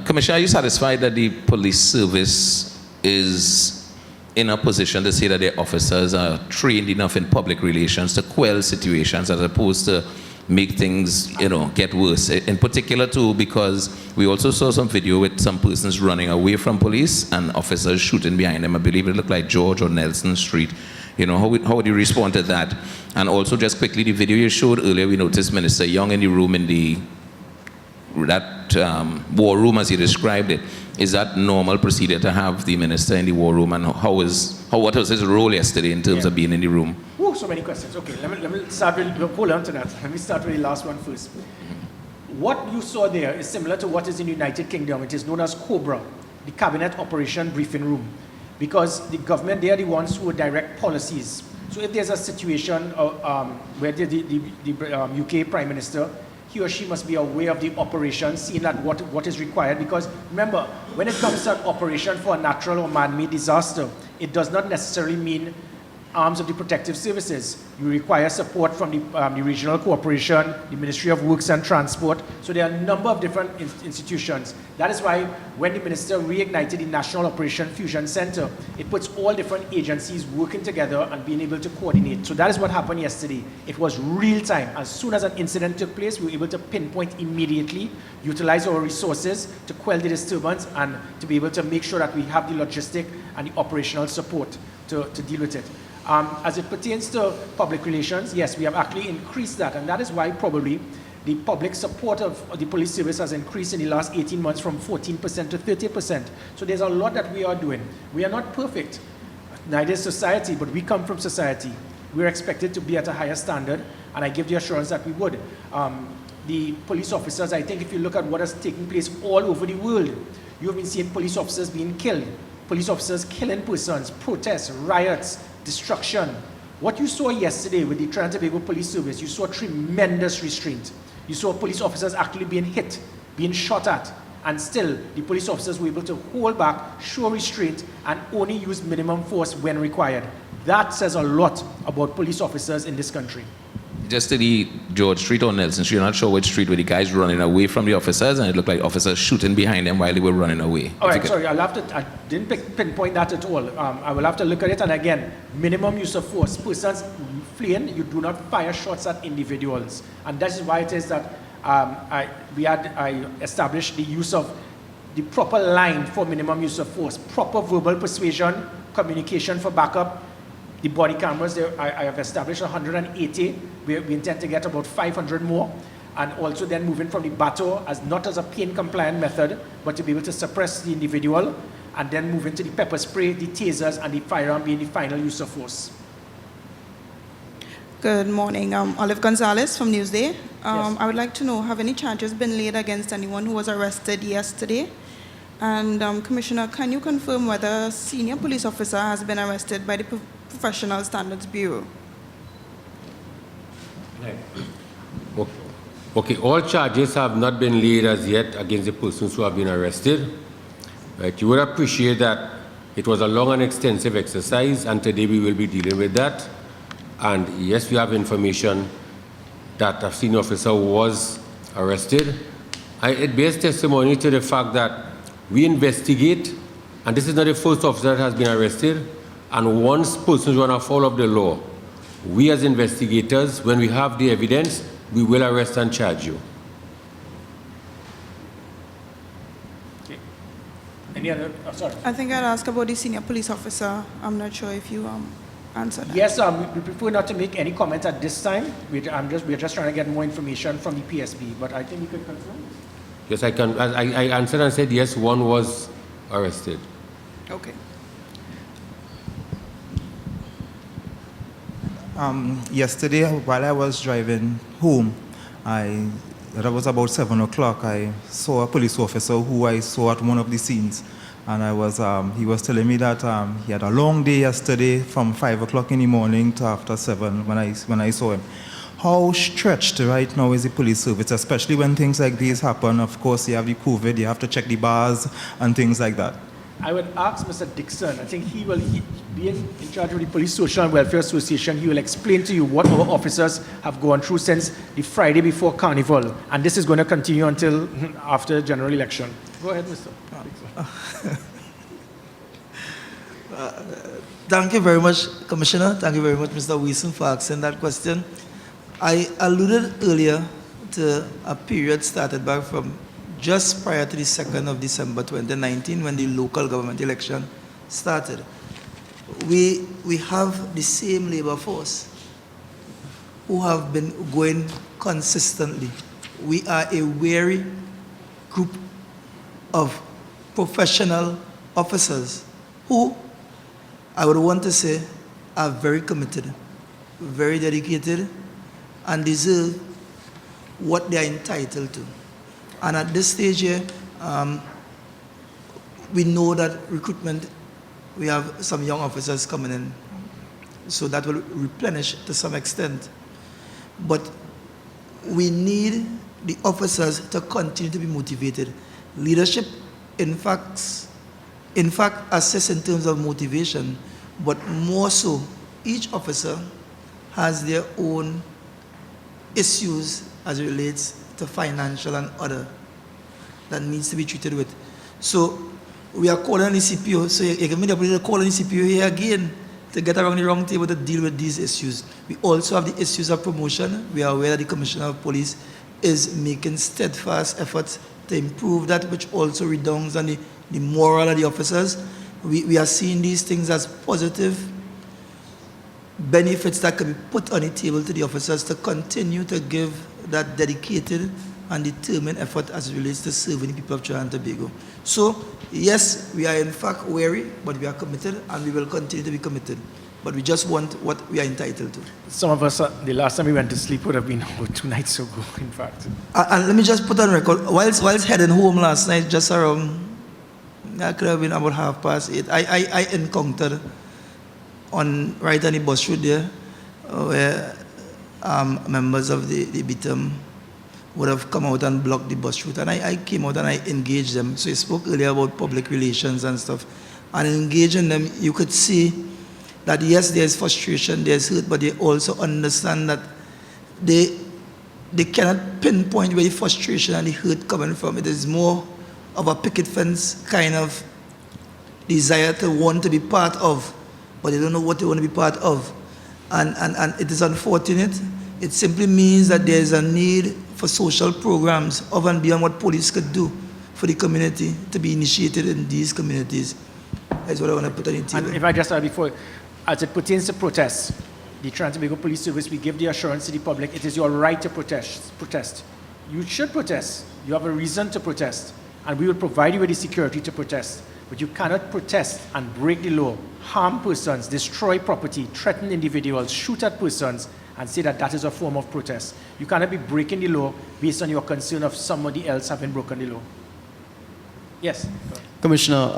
Commissioner, are you satisfied that the police service is in a position to say that their officers are trained enough in public relations to quell situations as opposed to make things, get worse? In particular, too, because we also saw some video with some persons running away from police and officers shooting behind them. I believe it looked like George or Nelson Street. How would you respond to that? And also, just quickly, the video you showed earlier, we noticed Minister Young in the room in that war room, as you described it. Is that normal procedure to have the minister in the war room? And what was his role yesterday in terms of being in the room? Oh, so many questions. Okay, let me start with, hold on to that. Let me start with the last one first. What you saw there is similar to what is in the United Kingdom. It is known as COBRA, the Cabinet Operation Briefing Room, because the government, they are the ones who direct policies. So if there's a situation where the UK Prime Minister, he or she must be aware of the operation, seeing that what is required. Because remember, when it comes to an operation for a natural or man-made disaster, it does not necessarily mean arms of the protective services. You require support from the regional cooperation, the Ministry of Works and Transport. So there are a number of different institutions. That is why when the minister reignited the National Operation Fusion Center, it puts all different agencies working together and being able to coordinate. So that is what happened yesterday. It was real time. As soon as an incident took place, we were able to pinpoint immediately, utilize our resources to quell the disturbance and to be able to make sure that we have the logistic and the operational support to deal with it. As it pertains to public relations, yes, we have actually increased that, and that is why probably the public support of the police service has increased in the last 18 months from 14% to 30%. So there's a lot that we are doing. We are not perfect, neither is society, but we come from society. We're expected to be at a higher standard, and I give the assurance that we would. The police officers, I think if you look at what has taken place all over the world, you have been seeing police officers being killed, police officers killing persons, protests, riots, destruction. What you saw yesterday with the Trinidad and Tobago Police Service, you saw tremendous restraint. You saw police officers actually being hit, being shot at, and still the police officers were able to hold back, show restraint, and only use minimum force when required. That says a lot about police officers in this country. Just to the George Street or Nelson Street, I'm not sure which street, where the guys running away from the officers, and it looked like officers shooting behind them while they were running away. All right, sorry, I didn't pinpoint that at all. I will have to look at it, and again, minimum use of force. Persons fleeing, you do not fire shots at individuals. And that is why it is that I established the use of the proper line for minimum use of force, proper verbal persuasion, communication for backup. The body cameras, I have established 180. We intend to get about 500 more. And also then moving from the baton, not as a pain-compliant method, but to be able to suppress the individual, and then moving to the pepper spray, the tasers, and the firearm being the final use of force. Good morning. Olive Gonzalez from Newsday. Yes. I would like to know, have any charges been laid against anyone who was arrested yesterday? And Commissioner, can you confirm whether a senior police officer has been arrested by the Professional Standards Bureau? Okay, all charges have not been laid as yet against the persons who have been arrested. Right, you would appreciate that it was a long and extensive exercise, and today we will be dealing with that. And yes, we have information that a senior officer was arrested. It bears testimony to the fact that we investigate, and this is not the first officer that has been arrested, and once persons run afoul of the law, we as investigators, when we have the evidence, we will arrest and charge you. Okay. Any other? Oh, sorry. I think I'd ask about the senior police officer. I'm not sure if you answered that. Yes, we prefer not to make any comments at this time. We're just trying to get more information from the PSB, but I think you could confirm. Yes, I can. I answered and said yes, one was arrested. Okay. Yesterday, while I was driving home, that was about 7 o'clock, I saw a police officer who I saw at one of the scenes. And he was telling me that he had a long day yesterday from 5 o'clock in the morning to after 7 when I saw him. How stretched right now is the police service, especially when things like these happen? Of course, you have the COVID, you have to check the bars and things like that. I would ask Mr. Dickson, I think he being in charge of the Police Social and Welfare Association, he will explain to you what our officers have gone through since the Friday before Carnival, and this is going to continue until after the general election. Go ahead, Mr. Dickson. Thank you very much, Commissioner. Thank you very much, Mr. Wilson, for asking that question. I alluded earlier to a period started back from just prior to the 2nd of December 2019 when the local government election started. We have the same labor force who have been going consistently. We are a wary group of professional officers who, I would want to say, are very committed, very dedicated, and deserve what they are entitled to. And at this stage here, we know that recruitment, we have some young officers coming in, so that will replenish to some extent. But we need the officers to continue to be motivated. Leadership, in fact, assists in terms of motivation, but more so, each officer has their own issues as it relates to financial and other that needs to be treated with. So we are calling the CPO, so you can make the call on the CPO here again to get around the round table to deal with these issues. We also have the issues of promotion. We are aware that the Commissioner of Police is making steadfast efforts to improve that, which also redounds on the moral of the officers. We are seeing these things as positive benefits that can be put on the table to the officers to continue to give that dedicated and determined effort as it relates to serving the people of Trinidad and Tobago. So, yes, we are in fact wary, but we are committed and we will continue to be committed. But we just want what we are entitled to. Some of us, the last time we went to sleep would have been 2 nights ago, in fact. And let me just put on record, whilst heading home last night, just around, that could have been about 8:30, I encountered right on the bus route there, where members of the BTM would have come out and blocked the bus route. And I came out and I engaged them. So I spoke earlier about public relations and stuff. And engaging them, you could see that yes, there's frustration, there's hurt, but they also understand that they cannot pinpoint where the frustration and the hurt coming from. It is more of a picket fence kind of desire to want to be part of, but they don't know what they want to be part of. And it is unfortunate. It simply means that there is a need for social programs above and beyond what police could do for the community to be initiated in these communities. That's what I want to put on the table. And if I just add before, as it pertains to protests, the Trinidad and Tobago Police Service, we give the assurance to the public, it is your right to protest. You should protest. You have a reason to protest. And we will provide you with the security to protest. But you cannot protest and break the law, harm persons, destroy property, threaten individuals, shoot at persons, and say that that is a form of protest. You cannot be breaking the law based on your concern of somebody else having broken the law. Yes? Commissioner,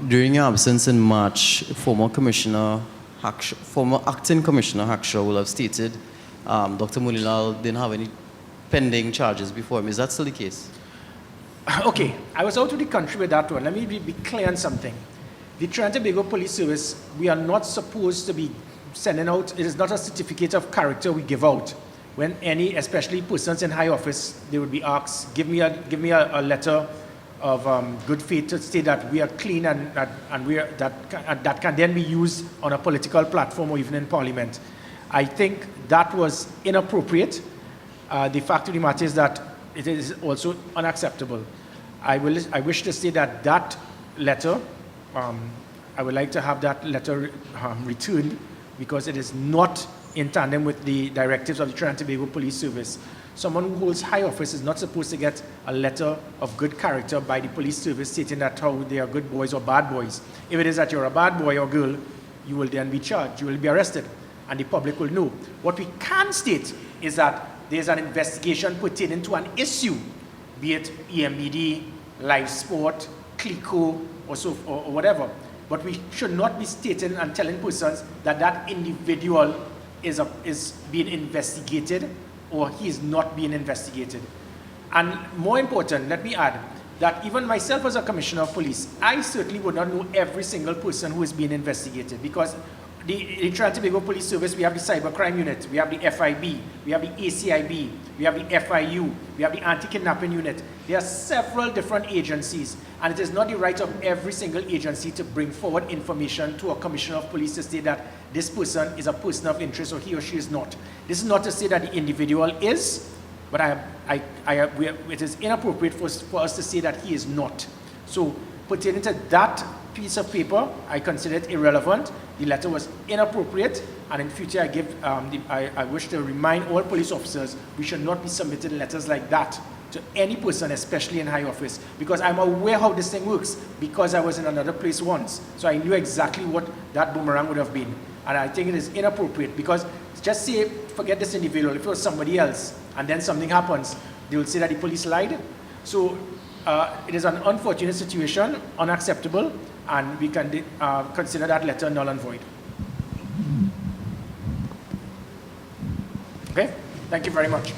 during your absence in March, former acting Commissioner Hackshaw will have stated Dr. Mulilal didn't have any pending charges before him. Is that still the case? Okay, I was out of the country with that one. Let me be clear on something. The Trinidad and Tobago Police Service, we are not supposed to be sending out, it is not a certificate of character we give out. When any, especially persons in high office, they would be asked, give me a letter of good faith to say that we are clean and that can then be used on a political platform or even in Parliament. I think that was inappropriate. The fact of the matter is that it is also unacceptable. I wish to say that letter, I would like to have that letter returned because it is not in tandem with the directives of the Trinidad and Tobago Police Service. Someone who holds high office is not supposed to get a letter of good character by the police service stating that how they are good boys or bad boys. If it is that you're a bad boy or girl, you will then be charged, you will be arrested, and the public will know. What we can state is that there's an investigation pertaining to an issue, be it EMBD, live sport, CLICO, or whatever. But we should not be stating and telling persons that that individual is being investigated or he is not being investigated. And more important, let me add that even myself as a commissioner of police, I certainly would not know every single person who is being investigated, because the Trinidad and Tobago Police Service, we have the Cybercrime Unit, we have the FIB, we have the ACIB, we have the FIU, we have the Anti-Kidnapping Unit. There are several different agencies, and it is not the right of every single agency to bring forward information to a commissioner of police to say that this person is a person of interest or he or she is not. This is not to say that the individual is, but it is inappropriate for us to say that he is not. So pertaining to that piece of paper, I consider it irrelevant. The letter was inappropriate, and in future I wish to remind all police officers we should not be submitting letters like that to any person, especially in high office, because I'm aware how this thing works, because I was in another place once. So I knew exactly what that boomerang would have been. And I think it is inappropriate, because just say, forget this individual, if it was somebody else, and then something happens, they will say that the police lied. So it is an unfortunate situation, unacceptable, and we can consider that letter null and void. Okay? Thank you very much.